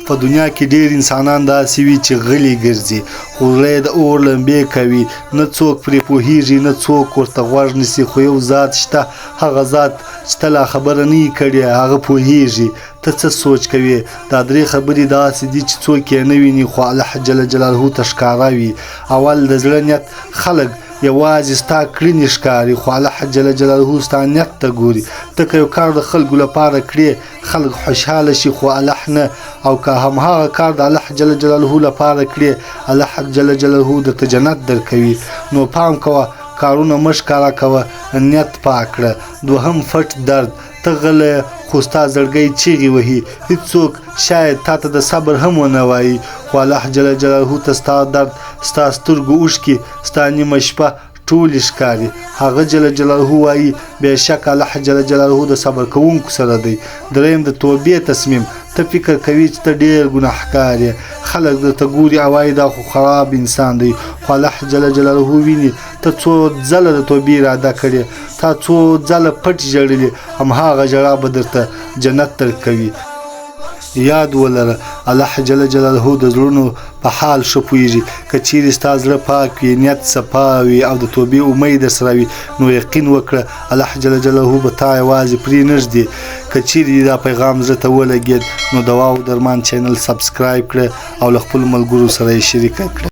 په دنیا کې ډېر انسانان داسې وي چې غلي ګرځي، خوله یې د اور لمبې کوي، نه څوک پرې پوهېږي نه څوک ورته غوږ نیسي. خو یو ذات شته، هغه ذات چې ته لا خبره نه یې کړې، هغه پوهېږي ته څه سوچ کوې. دا درې خبرې داسې دي چې څوک یې نه ویني خو الله جل جلاله ته ښکاره وي. اول د زړه نیت، خلک یوازې ستا کړنې ښکاري خو الله جل جلاله ستا نیت ته ګوري. ته که یو کار د خلکو لپاره کړې خلک خوشحاله شي خو الله نه، او که هماغه کار د الله جل جلاله لپاره کړې الله جل جلاله درته جنت درکوي. نو پام کوه، کارونه مه ښکاره کوه، نیت پاک کړه. دوهم پټ درد، ته غلی خو ستا زړګی چیغې وهي، هېڅوک شاید تا ته د صبر هم ونه وایي خو الله جل جلاله ته ستا درد، ستا سترګو اوښکې، ستا نیمه شپه ټولې ښکاري. هغه جل جلاله وایي بېشک الله جل جلاله د صبر کوونکو سره دی. دریم د توبې تصمیم، ته فکر کوي چې ته ډېر ګناهکار یې، خلک درته ګوري او وایي دا خو خراب انسان دی، خو الله جل جلاله ویني ته څو ځله د توبې اراده کړې، تا څو ځله پټ ژړلې، هماغه ژړا به درته جنت درکوي. یاد ولره الله جل جلاله د زړونو په حال ښه پوهېږي. که چیرې ستا زړه پاک وي، نیت صفا وي او د توبې امید درسره وي نو یقین وکړه الله جل جلاله به تا یوازې پرې نږدې. که چیرې دا پیغام زړه ته ولګېد نو دوا او درمان چینل سبسکرایب کړه او له خپلو ملګرو سره یې شریکه کړه.